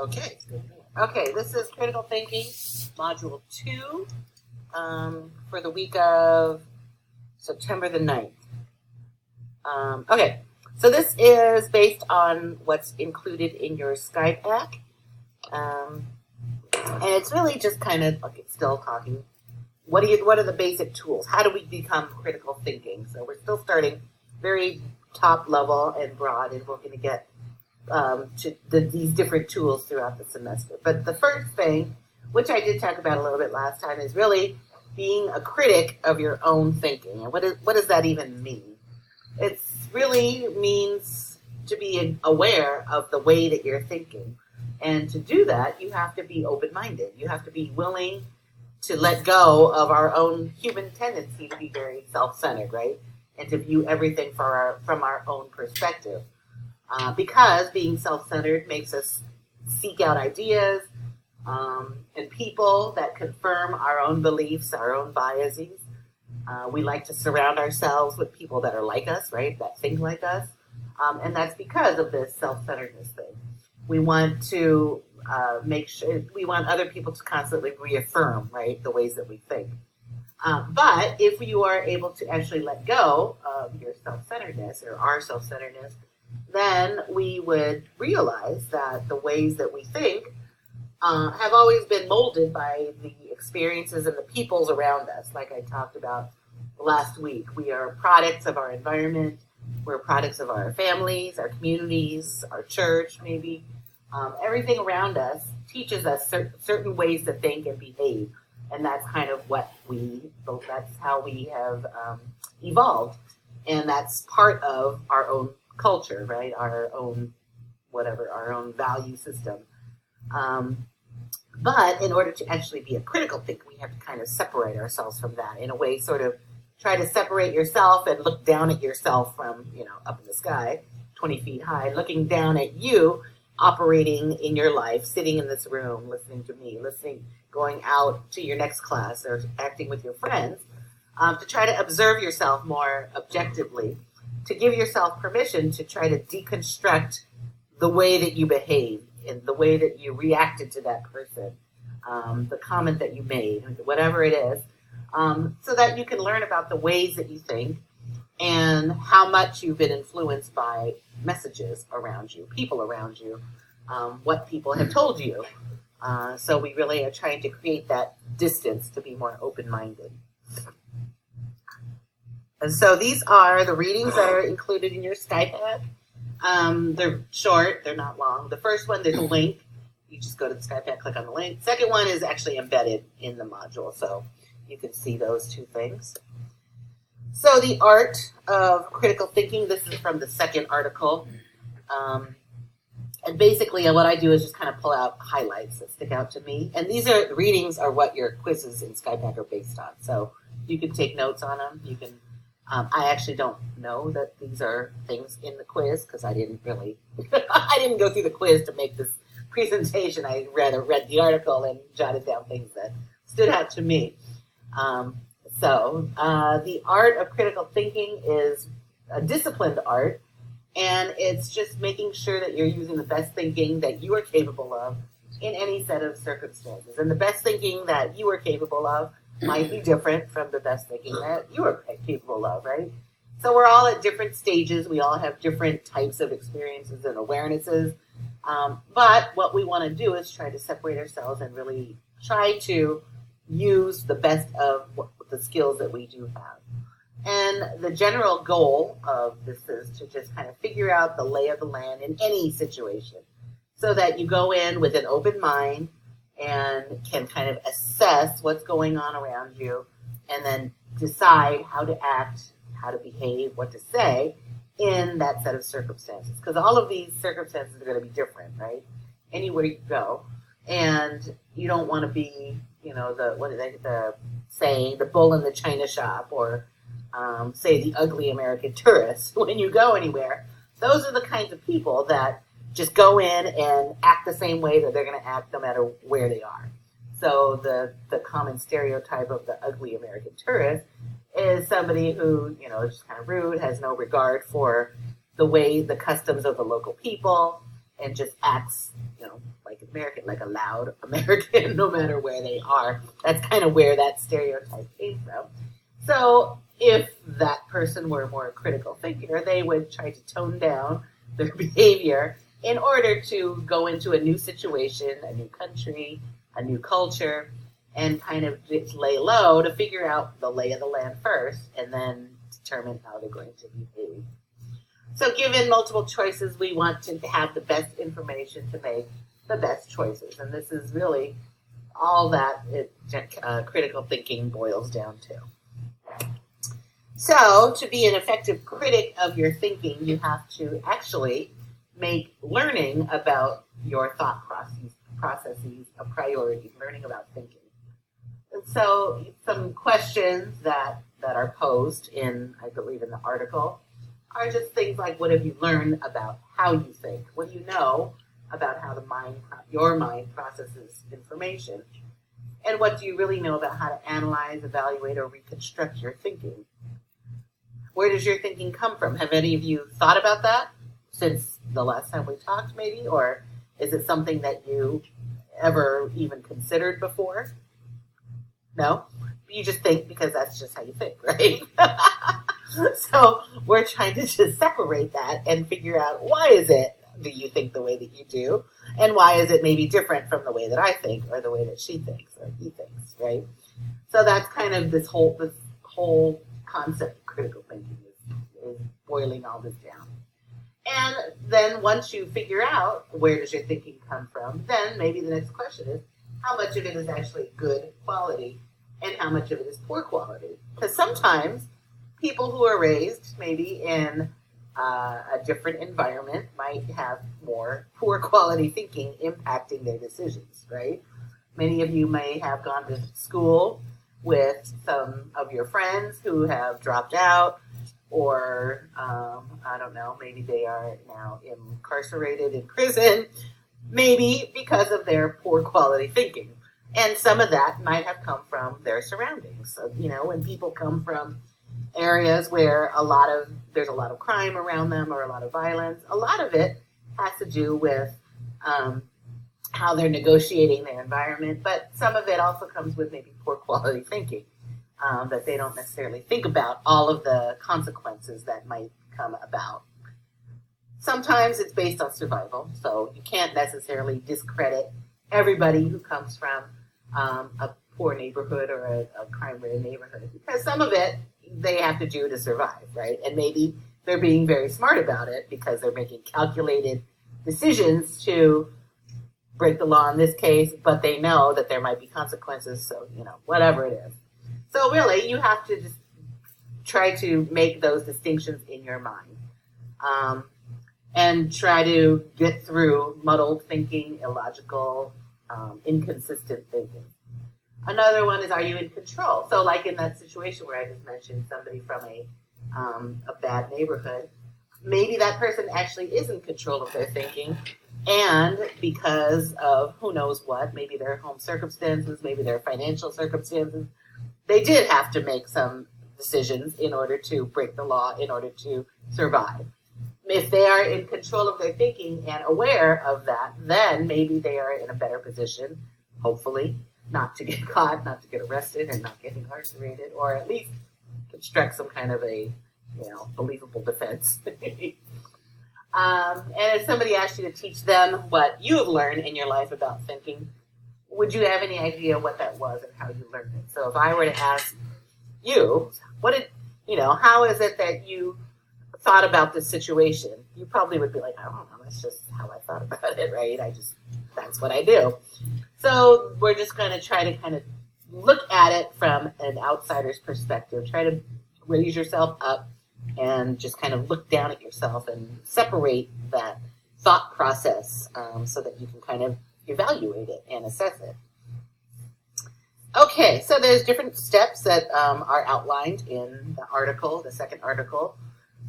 Okay. Okay, this is Critical Thinking, Module 2, for the week of September the 9th. Okay, so this is based on what's included in your Skype pack. And it's really just kind of, like, it's still talking. What are the basic tools? How do we become critical thinking? So we're still starting very top level and broad, and we're going to get to these different tools throughout the semester. But the first thing, which I did talk about a little bit last time, is really being a critic of your own thinking. And what does that even mean? It really means to be aware of the way that you're thinking. And to do that, you have to be open-minded. You have to be willing to let go of our own human tendency to be very self-centered, right? And to view everything from our own perspective. Because being self-centered makes us seek out ideas and people that confirm our own beliefs, our own biases. We like to surround ourselves with people that are like us, right? That think like us. And that's because of this self-centeredness thing. We want to we want other people to constantly reaffirm, right, the ways that we think. But if you are able to actually let go of your self-centeredness or our self-centeredness, then we would realize that the ways that we think have always been molded by the experiences and the peoples around us, like I talked about last week. We are products of our environment. We're products of our families, our communities, our church, maybe. Everything around us teaches us certain ways to think and behave. And that's kind of that's how we have evolved. And that's part of our own culture, right? Our own value system. But in order to actually be a critical thinker, we have to kind of separate ourselves from that. In a way, sort of try to separate yourself and look down at yourself from, up in the sky, 20 feet high, looking down at you operating in your life, sitting in this room, listening to me, going out to your next class or acting with your friends, to try to observe yourself more objectively, to give yourself permission to try to deconstruct the way that you behave and the way that you reacted to that person, the comment that you made, whatever it is, so that you can learn about the ways that you think and how much you've been influenced by messages around you, people around you, what people have told you. So we really are trying to create that distance to be more open-minded. And so these are the readings that are included in your Skype app. They're short, they're not long. The first one, there's a link. You just go to the Skype app, click on the link. Second one is actually embedded in the module, so you can see those two things. So the art of critical thinking, this is from the second article. And basically what I do is just kind of pull out highlights that stick out to me. And the readings are what your quizzes in Skype app are based on. So you can take notes on them. You can. I actually don't know that these are things in the quiz because I didn't really, I didn't go through the quiz to make this presentation. I rather read the article and jotted down things that stood out to me. So the art of critical thinking is a disciplined art, and it's just making sure that you're using the best thinking that you are capable of in any set of circumstances. And the best thinking that you are capable of might be different from the best thinking that you are capable of, right? So we're all at different stages. We all have different types of experiences and awarenesses. But what we want to do is try to separate ourselves and really try to use the best of the skills that we do have. And the general goal of this is to just kind of figure out the lay of the land in any situation so that you go in with an open mind and can kind of assess what's going on around you and then decide how to act, how to behave, what to say in that set of circumstances. Because all of these circumstances are going to be different, right? Anywhere you go. And you don't want to be, the saying, the bull in the china shop, or say the ugly American tourist when you go anywhere. Those are the kinds of people that just go in and act the same way that they're going to act no matter where they are. So the common stereotype of the ugly American tourist is somebody who, is just kind of rude, has no regard for the customs of the local people, and just acts, like American, like a loud American, no matter where they are. That's kind of where that stereotype came from. So if that person were a more critical thinker, they would try to tone down their behavior in order to go into a new situation, a new country, a new culture, and kind of lay low to figure out the lay of the land first and then determine how they're going to behave. So given multiple choices, we want to have the best information to make the best choices. And this is really all that critical thinking boils down to. So to be an effective critic of your thinking, you have to actually make learning about your thought processes a priority, learning about thinking. And so some questions that are posed in, I believe, in the article are just things like, what have you learned about how you think? What do you know about how your mind processes information? And what do you really know about how to analyze, evaluate, or reconstruct your thinking? Where does your thinking come from? Have any of you thought about that since the last time we talked, maybe? Or is it something that you ever even considered before? No? You just think because that's just how you think, right? So we're trying to just separate that and figure out, why is it do you think the way that you do? And why is it maybe different from the way that I think, or the way that she thinks or he thinks, right? So that's kind of this whole concept of critical thinking is boiling all this down. And then once you figure out where does your thinking come from, then maybe the next question is, how much of it is actually good quality and how much of it is poor quality? Because sometimes people who are raised maybe in a different environment might have more poor quality thinking impacting their decisions, right? Many of you may have gone to school with some of your friends who have dropped out, or I don't know, maybe they are now incarcerated in prison, maybe because of their poor quality thinking. And some of that might have come from their surroundings. So, when people come from areas where there's a lot of crime around them or a lot of violence, a lot of it has to do with how they're negotiating their environment, but some of it also comes with maybe poor quality thinking, that they don't necessarily think about all of the consequences that might come about. Sometimes it's based on survival, so you can't necessarily discredit everybody who comes from a poor neighborhood or a crime-ridden neighborhood, because some of it they have to do to survive, right? And maybe they're being very smart about it because they're making calculated decisions to break the law in this case, but they know that there might be consequences, so, whatever it is. So really, you have to just try to make those distinctions in your mind, and try to get through muddled thinking, illogical, inconsistent thinking. Another one is, are you in control? So like in that situation where I just mentioned somebody from a bad neighborhood, maybe that person actually is in control of their thinking, and because of who knows what, maybe their home circumstances, maybe their financial circumstances, they did have to make some decisions in order to break the law, in order to survive. If they are in control of their thinking and aware of that, then maybe they are in a better position, hopefully, not to get caught, not to get arrested, and not get incarcerated, or at least construct some kind of a, believable defense. And if somebody asked you to teach them what you have learned in your life about thinking, would you have any idea what that was and how you learned it? So if I were to ask you, how is it that you thought about this situation? You probably would be like, I don't know, that's just how I thought about it, right? That's what I do. So we're just going to try to kind of look at it from an outsider's perspective, try to raise yourself up and just kind of look down at yourself and separate that thought process, so that you can kind of evaluate it and assess it. Okay, so there's different steps that are outlined in the article, the second article.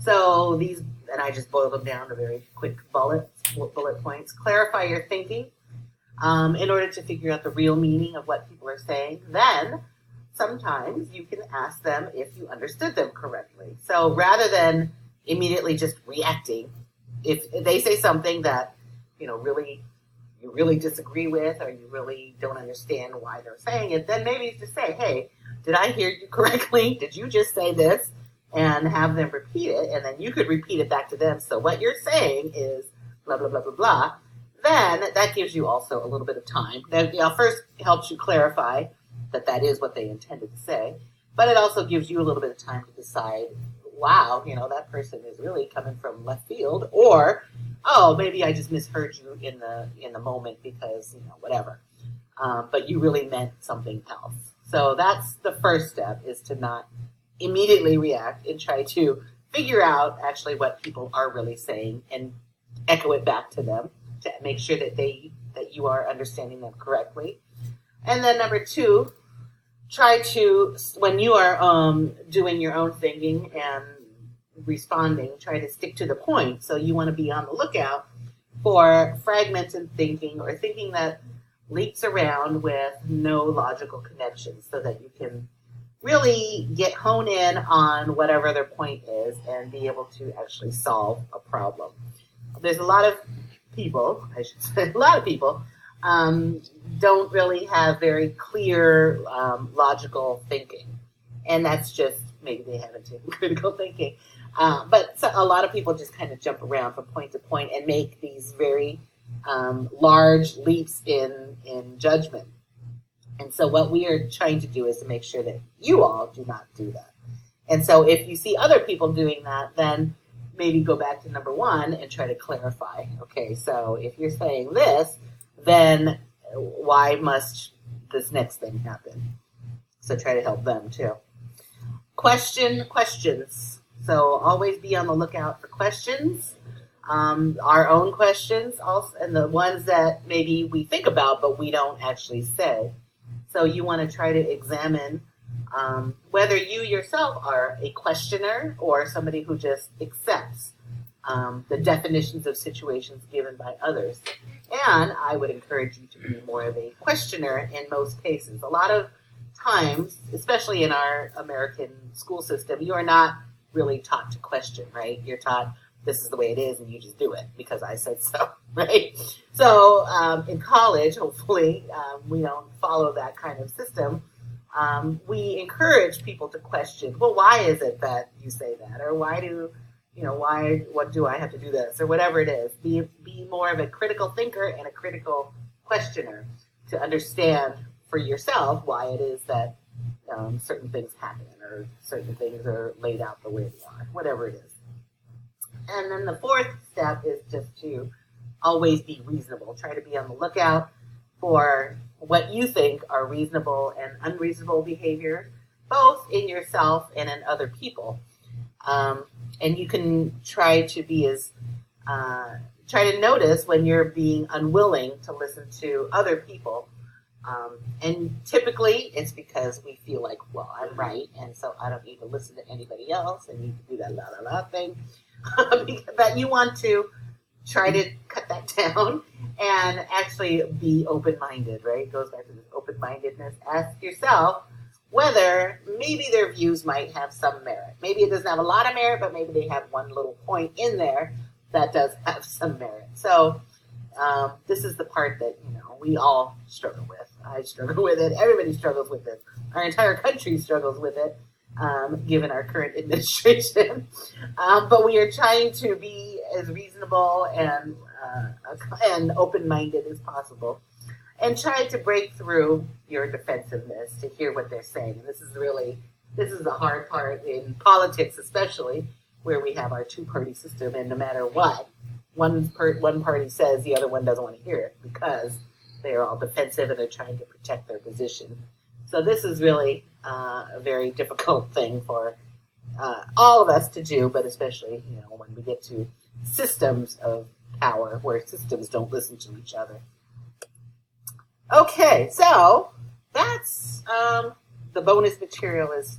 So these, and I just boiled them down to very quick bullet points. Clarify your thinking in order to figure out the real meaning of what people are saying. Then sometimes you can ask them if you understood them correctly. So rather than immediately just reacting, if they say something that, really you really disagree with, or you really don't understand why they're saying it, then maybe just say, hey, did I hear you correctly? Did you just say this? And have them repeat it, and then you could repeat it back to them. So what you're saying is blah, blah, blah, blah, blah. Then that gives you also a little bit of time. That first helps you clarify that that is what they intended to say, but it also gives you a little bit of time to decide, wow, that person is really coming from left field, or, oh, maybe I just misheard you in the moment because, whatever. But you really meant something else. So that's the first step, is to not immediately react and try to figure out actually what people are really saying and echo it back to them to make sure that you are understanding them correctly. And then number two, try to, when you are doing your own thinking and responding, try to stick to the point. So you want to be on the lookout for fragmented thinking, or thinking that leaks around with no logical connections, so that you can really hone in on whatever their point is and be able to actually solve a problem. There's a lot of people, don't really have very clear logical thinking. And that's just, maybe they haven't taken critical thinking. But a lot of people just kind of jump around from point to point and make these very large leaps in judgment. And so what we are trying to do is to make sure that you all do not do that. And so if you see other people doing that, then maybe go back to number one and try to clarify. Okay, so if you're saying this, then why must this next thing happen? So try to help them too. Questions. So always be on the lookout for questions. Our own questions, also, and the ones that maybe we think about but we don't actually say. So you want to try to examine whether you yourself are a questioner or somebody who just accepts the definitions of situations given by others. And I would encourage you to be more of a questioner in most cases. A lot of times, especially in our American school system, you are not really taught to question, right? You're taught this is the way it is and you just do it because I said so, right? So in college, hopefully, we don't follow that kind of system. We encourage people to question, well, why is it that you say that? Or what do I have to do this? Or whatever it is. Be more of a critical thinker and a critical questioner to understand for yourself why it is that certain things happen or certain things are laid out the way they are, whatever it is. And then the fourth step is just to always be reasonable. Try to be on the lookout for what you think are reasonable and unreasonable behavior, both in yourself and in other people. And you can try to try to notice when you're being unwilling to listen to other people. And typically it's because we feel like, well, I'm right, and so I don't need to listen to anybody else. I need to do that la la la thing. But you want to try to cut that down and actually be open-minded, right? It goes back to this open-mindedness. Ask yourself whether maybe their views might have some merit. Maybe it doesn't have a lot of merit, but maybe they have one little point in there that does have some merit. So this is the part that, we all struggle with. I struggle with it. Everybody struggles with it. Our entire country struggles with it, given our current administration. But we are trying to be as reasonable and open-minded as possible, and try to break through your defensiveness to hear what they're saying. And this is the hard part in politics, especially where we have our two-party system, and no matter what, one party says, the other one doesn't want to hear it because they're all defensive and they're trying to protect their position. So this is really a very difficult thing for all of us to do, but especially when we get to systems of power where systems don't listen to each other. Okay, so that's the bonus material is